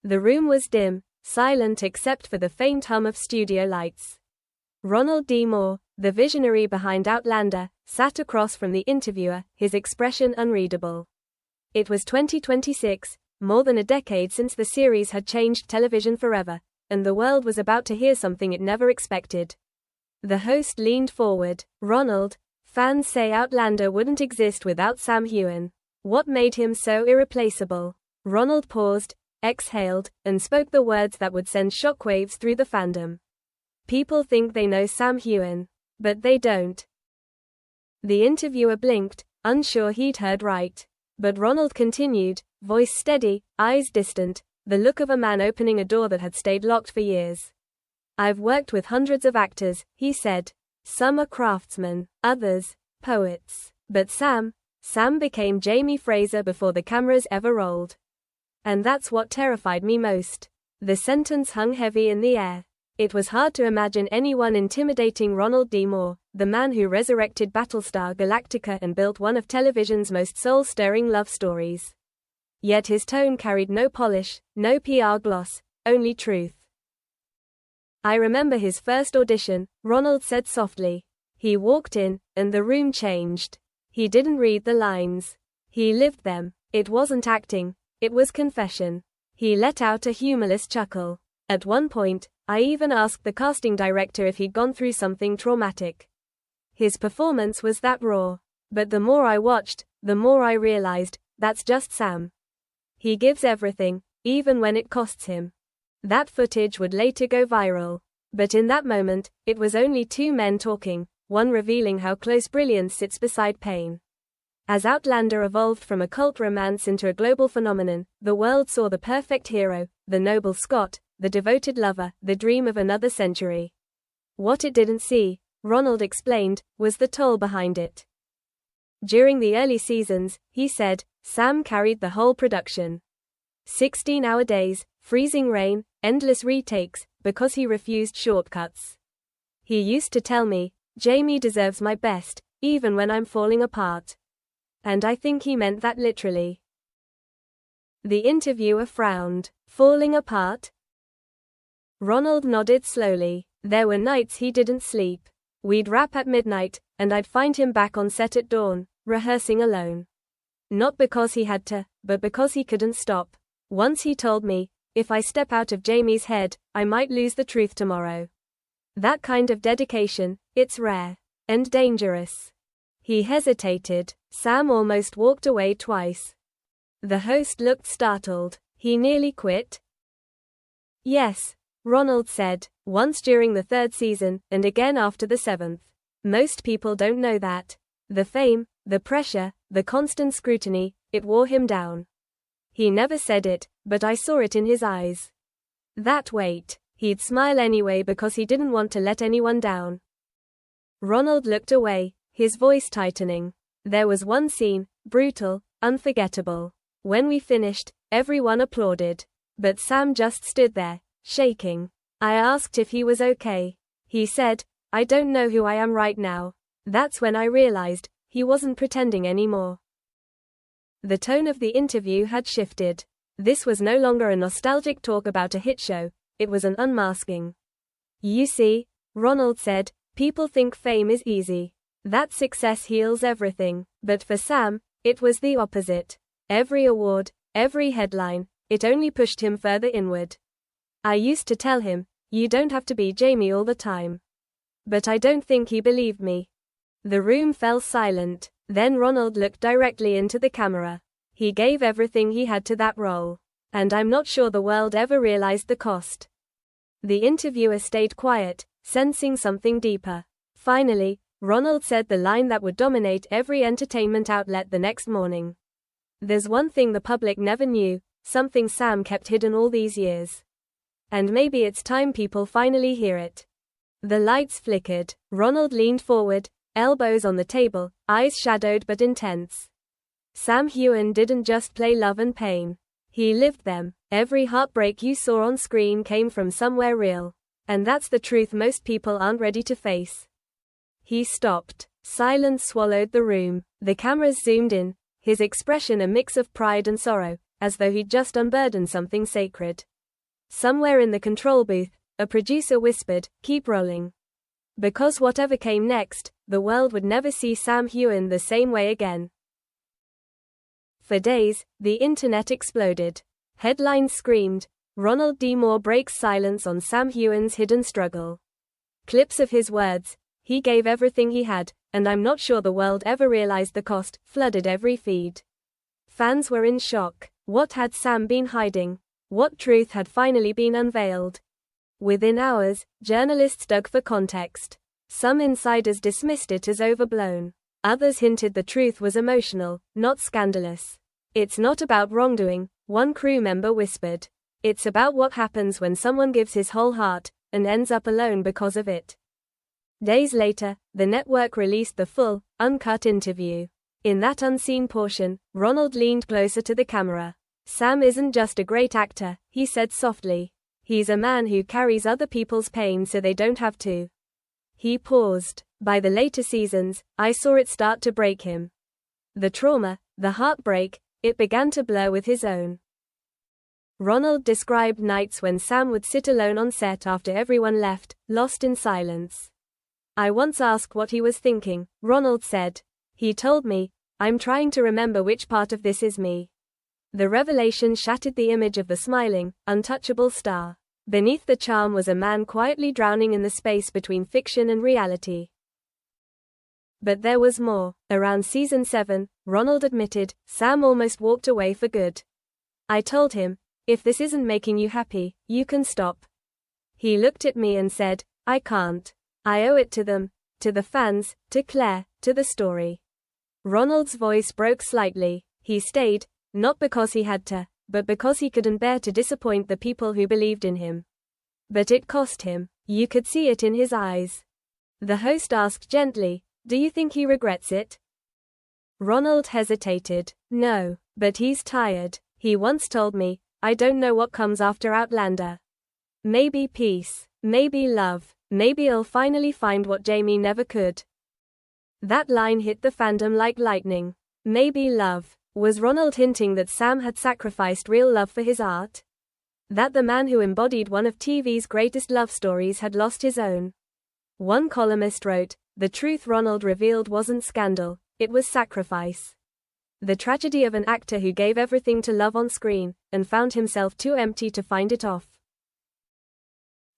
The room was dim, silent except for the faint hum of studio lights. Ronald D. Moore, the visionary behind Outlander, sat across from the interviewer, his expression unreadable. It was 2026, more than a decade since the series had changed television forever, and the world was about to hear something it never expected. The host leaned forward. Ronald, fans say Outlander wouldn't exist without Sam Heughan. What made him so irreplaceable? Ronald paused, exhaled, and spoke the words that would send shockwaves through the fandom. People think they know Sam Heughan, but they don't. The interviewer blinked, unsure he'd heard right. But Ronald continued, voice steady, eyes distant, the look of a man opening a door that had stayed locked for years. I've worked with hundreds of actors, he said. Some are craftsmen, others, poets. But Sam became Jamie Fraser before the cameras ever rolled. And that's what terrified me most. The sentence hung heavy in the air. It was hard to imagine anyone intimidating Ronald D. Moore, the man who resurrected Battlestar Galactica and built one of television's most soul-stirring love stories. Yet his tone carried no polish, no PR gloss, only truth. I remember his first audition, Ronald said softly. He walked in, and the room changed. He didn't read the lines. He lived them. It wasn't acting, it was confession. He let out a humorless chuckle. At one point, I even asked the casting director if he'd gone through something traumatic. His performance was that raw. But the more I watched, the more I realized, that's just Sam. He gives everything, even when it costs him. That footage would later go viral. But in that moment, it was only two men talking, one revealing how close brilliance sits beside pain. As Outlander evolved from a cult romance into a global phenomenon, the world saw the perfect hero, the noble Scot, the devoted lover, the dream of another century. What it didn't see, Ronald explained, was the toll behind it. During the early seasons, he said, Sam carried the whole production. 16-hour days, freezing rain, endless retakes, because he refused shortcuts. He used to tell me, Jamie deserves my best, even when I'm falling apart. And I think he meant that literally. The interviewer frowned. Falling apart? Ronald nodded slowly. There were nights he didn't sleep. We'd wrap at midnight, and I'd find him back on set at dawn, rehearsing alone. Not because he had to, but because he couldn't stop. Once he told me, if I step out of Jamie's head, I might lose the truth tomorrow. That kind of dedication, it's rare. And dangerous. He hesitated. Sam almost walked away twice. The host looked startled. He nearly quit? Yes, Ronald said, once during the third season, and again after the seventh. Most people don't know that. The fame, the pressure, the constant scrutiny, it wore him down. He never said it, but I saw it in his eyes. That weight. He'd smile anyway because he didn't want to let anyone down. Ronald looked away, his voice tightening. There was one scene, brutal, unforgettable. When we finished, everyone applauded. But Sam just stood there, shaking. I asked if he was okay. He said, I don't know who I am right now. That's when I realized, he wasn't pretending anymore. The tone of the interview had shifted. This was no longer a nostalgic talk about a hit show, it was an unmasking. You see, Ronald said, people think fame is easy. That success heals everything. But for Sam, it was the opposite. Every award, every headline, it only pushed him further inward. I used to tell him, you don't have to be Jamie all the time. But I don't think he believed me. The room fell silent. Then Ronald looked directly into the camera. He gave everything he had to that role. And I'm not sure the world ever realized the cost. The interviewer stayed quiet, sensing something deeper. Finally, Ronald said the line that would dominate every entertainment outlet the next morning. There's one thing the public never knew, something Sam kept hidden all these years. And maybe it's time people finally hear it. The lights flickered. Ronald leaned forward, elbows on the table, eyes shadowed but intense. Sam Heughan didn't just play love and pain. He lived them. Every heartbreak you saw on screen came from somewhere real. And that's the truth most people aren't ready to face. He stopped. Silence swallowed the room. The cameras zoomed in, his expression a mix of pride and sorrow, as though he'd just unburdened something sacred. Somewhere in the control booth, a producer whispered, "Keep rolling." Because whatever came next, the world would never see Sam Heughan the same way again. For days, the internet exploded. Headlines screamed, "Ronald D. Moore breaks silence on Sam Heughan's hidden struggle." Clips of his words, "He gave everything he had, and I'm not sure the world ever realized the cost," flooded every feed. Fans were in shock. What had Sam been hiding? What truth had finally been unveiled? Within hours, journalists dug for context. Some insiders dismissed it as overblown. Others hinted the truth was emotional, not scandalous. "It's not about wrongdoing," one crew member whispered. "It's about what happens when someone gives his whole heart, and ends up alone because of it." Days later, the network released the full, uncut interview. In that unseen portion, Ronald leaned closer to the camera. "Sam isn't just a great actor," he said softly. "He's a man who carries other people's pain so they don't have to." He paused. "By the later seasons, I saw it start to break him. The trauma, the heartbreak, it began to blur with his own." Ronald described nights when Sam would sit alone on set after everyone left, lost in silence. "I once asked what he was thinking," Ronald said. "He told me, 'I'm trying to remember which part of this is me.'" The revelation shattered the image of the smiling, untouchable star. Beneath the charm was a man quietly drowning in the space between fiction and reality. But there was more. Around season 7, Ronald admitted, "Sam almost walked away for good. I told him, 'If this isn't making you happy, you can stop.' He looked at me and said, 'I can't. I owe it to them, to the fans, to Claire, to the story.'" Ronald's voice broke slightly. He stayed, not because he had to, but because he couldn't bear to disappoint the people who believed in him. But it cost him. You could see it in his eyes. The host asked gently, "Do you think he regrets it?" Ronald hesitated. "No, but he's tired. He once told me, 'I don't know what comes after Outlander. Maybe peace, maybe love, maybe I'll finally find what Jamie never could.'" That line hit the fandom like lightning. Maybe love. Was Ronald hinting that Sam had sacrificed real love for his art? That the man who embodied one of TV's greatest love stories had lost his own? One columnist wrote, "The truth Ronald revealed wasn't scandal, it was sacrifice. The tragedy of an actor who gave everything to love on screen, and found himself too empty to find it off."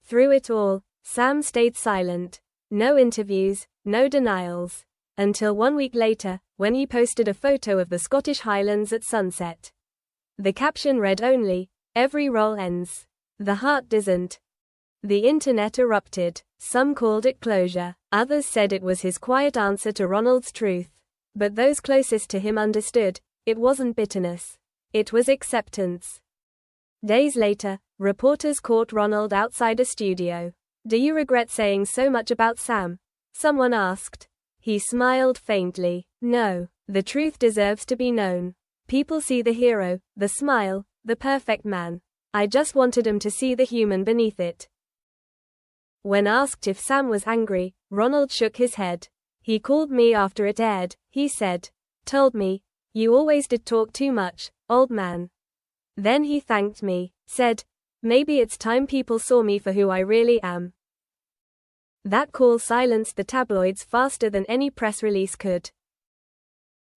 Through it all, Sam stayed silent. No interviews, no denials. Until 1 week later, when he posted a photo of the Scottish Highlands at sunset. The caption read only, "Every role ends. The heart doesn't." The internet erupted. Some called it closure. Others said it was his quiet answer to Ronald's truth. But those closest to him understood, it wasn't bitterness. It was acceptance. Days later, reporters caught Ronald outside a studio. "Do you regret saying so much about Sam?" someone asked. He smiled faintly. "No, the truth deserves to be known. People see the hero, the smile, the perfect man. I just wanted them to see the human beneath it." When asked if Sam was angry, Ronald shook his head. "He called me after it aired," he said. "Told me, 'You always did talk too much, old man.' Then he thanked me, said, 'Maybe it's time people saw me for who I really am.'" That call silenced the tabloids faster than any press release could.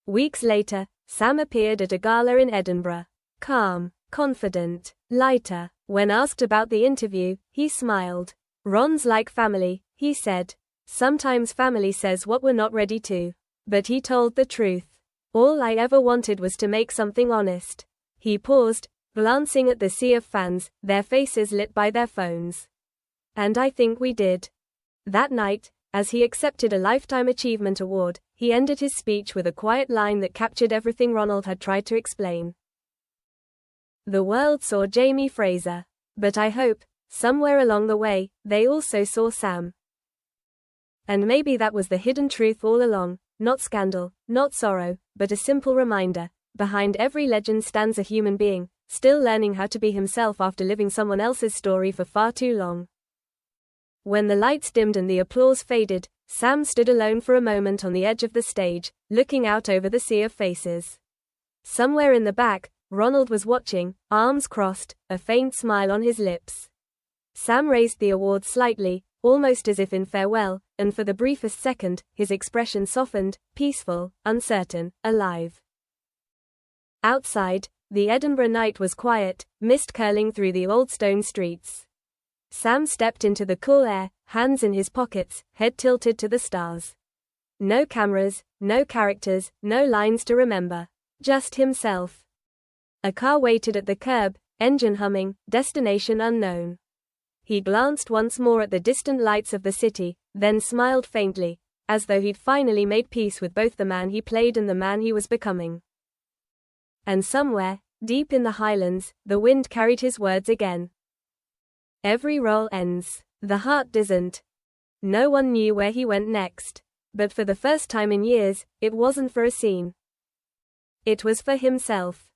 Weeks later, Sam appeared at a gala in Edinburgh. Calm, confident, lighter. When asked about the interview, he smiled. "Ron's like family," he said. "Sometimes family says what we're not ready to." But he told the truth. "All I ever wanted was to make something honest." He paused, glancing at the sea of fans, their faces lit by their phones. "And I think we did." That night, as he accepted a Lifetime Achievement Award, he ended his speech with a quiet line that captured everything Ronald had tried to explain. "The world saw Jamie Fraser. But I hope, somewhere along the way, they also saw Sam. And maybe that was the hidden truth all along, not scandal, not sorrow, but a simple reminder. Behind every legend stands a human being, still learning how to be himself after living someone else's story for far too long." When the lights dimmed and the applause faded, Sam stood alone for a moment on the edge of the stage, looking out over the sea of faces. Somewhere in the back, Ronald was watching, arms crossed, a faint smile on his lips. Sam raised the award slightly, almost as if in farewell, and for the briefest second, his expression softened, peaceful, uncertain, alive. Outside, the Edinburgh night was quiet, mist curling through the old stone streets. Sam stepped into the cool air, hands in his pockets, head tilted to the stars. No cameras, no characters, no lines to remember. Just himself. A car waited at the curb, engine humming, destination unknown. He glanced once more at the distant lights of the city, then smiled faintly, as though he'd finally made peace with both the man he played and the man he was becoming. And somewhere, deep in the highlands, the wind carried his words again. Every role ends. The heart doesn't. No one knew where he went next. But for the first time in years, it wasn't for a scene. It was for himself.